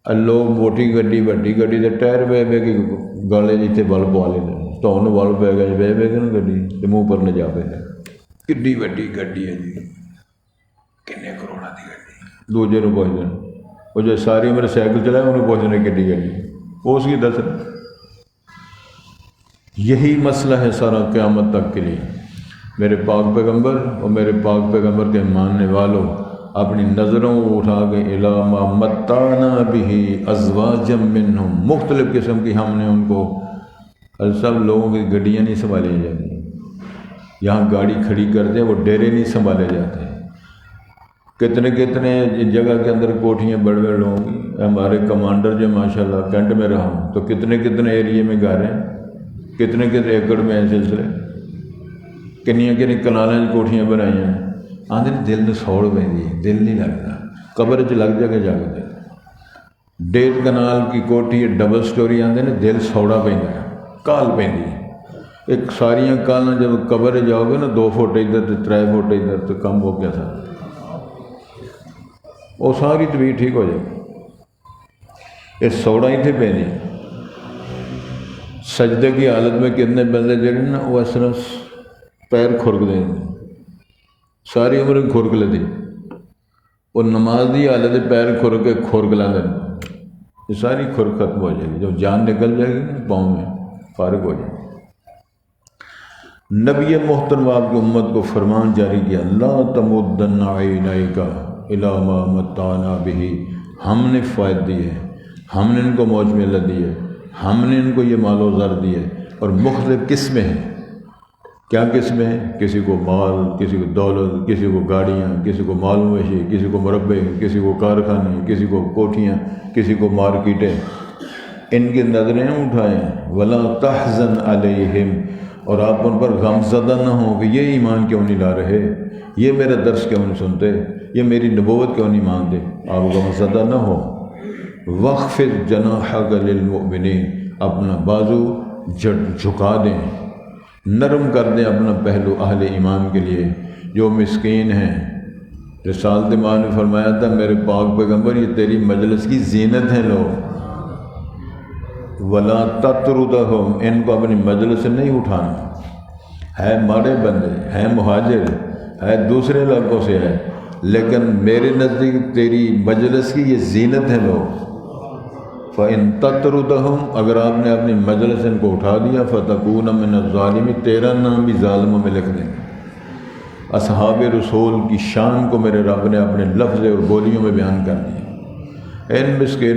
لوگ موٹی گڈی وڈی گڈی دے ٹائر بہ کے گلے جتنے بل پوا لیتے تو انہوں بل پی گیا بہ کے نا گڈی تو منہ پر نہ جا پہ کڈی وڈی گڈی ہے جی کنے کروڑوں کی گڈی دوجے نو پوچھتے ہیں وہ جو ساری عمر سائیکل چلائے انہوں پوچھنے کڈی گڈی اس کی دس یہی مسئلہ ہے سارا قیامت تک کے لیے۔ میرے پاک پیغمبر اور میرے پاک پیغمبر کے ماننے والوں اپنی نظروں کو اٹھا کے الی ما متعنا بہ ازواجا منہم، مختلف قسم کی ہم نے ان کو، سب لوگوں کی گڈیاں نہیں سنبھالی جاتی، یہاں گاڑی کھڑی کرتے ہیں وہ ڈیرے نہیں سنبھالے جاتے ہیں، کتنے کتنے جگہ کے اندر کوٹھیاں بڑے بڑے لوگوں کی، ہمارے کمانڈر جو ماشاءاللہ کینٹ میں رہا ہوں تو کتنے کتنے ایریے میں گھر ہیں، کتنے کتنے ایکڑ میں ہیں سلسلے، کنیاں کنی کنالیں کوٹھیاں بنائی ہیں، آدھے دل نے سوڑ پہ دل نہیں لگتا، قبر چ لگ جا کے جاگتے، 1.5 کنال کی کوٹھی ڈبل سٹوری آدھے نے دل سوڑا پہ کال پہ ایک ساریاں کالاں جب قبر جاؤ گے نا 2 فٹ ادھر 3 فٹ ادھر تو کم ہو گیا تھا وہ ساری طبیعت ٹھیک ہو جائے، یہ سوڑا ہی تھے پہ نہیں۔ سجدے کی حالت میں کتنے بندے جڑے نا وہ اس طرح پیر کھرک دیں ساری عمر کھرک لیتی، وہ نماز دی حالت پیر کھرک کے کھرک لیں یہ ساری کھرک ختم ہو جائے گی، جب جان نکل جائے گی نا پاؤں میں فارغ ہو جائے گی۔ نبی محترم آپ کی امت کو فرمان جاری کیا لا تمدن عینیک الی ما متعنا بہ، ہم نے فائد دیے، ہم نے ان کو موج میلہ دیے، ہم نے ان کو یہ مال و زر دیے، اور مختلف قسمیں ہیں، کیا قسمیں ہیں؟ کسی کو مال، کسی کو دولت، کسی کو گاڑیاں، کسی کو مال مویشی، کسی کو مربے، کسی کو کارخانے، کسی کو کوٹھیاں، کسی کو مارکیٹیں، ان کی نظریں اٹھائیں ولا تحزن علیہم، اور آپ ان پر غم زدہ نہ ہوں کہ یہ ایمان کیوں نہیں لا رہے، یہ میرا درس کیوں نہیں سنتے، یہ میری نبوت کیوں نہیں مانتے، آپ غم زدہ نہ ہو۔ وَاخْفِضْ جَنَاحَكَ لِلْمُؤْمِنِينَ، اپنا بازو جھکا دیں، نرم کر دیں اپنا پہلو اہل ایمان کے لیے جو مسکین ہیں۔ رسالت ماں نے فرمایا تھا میرے پاک پیغمبر یہ تیری مجلس کی زینت ہیں لوگ، وَلَا تَطْرُدَهُمْ، ان کو اپنی مجلس سے نہیں اٹھانا، ہے ماڑے بندے، ہے مہاجر، ہے دوسرے علاقوں سے ہے، لیکن میرے نزدیک تیری مجلس کی یہ زینت ہے لوگ۔ فَإِن تَطْرُدَهُمْ، اگر آپ نے اپنی مجلس ان کو اٹھا دیا فَتَكُونَ مِنَ الظَّالِمِينَ، تیرا نام بھی ظالموں میں لکھ دیں گے۔ اصحاب رسول کی شان کو میرے رب نے اپنے لفظ اور بولیوں میں بیان کر دیا۔ ان مسکینوں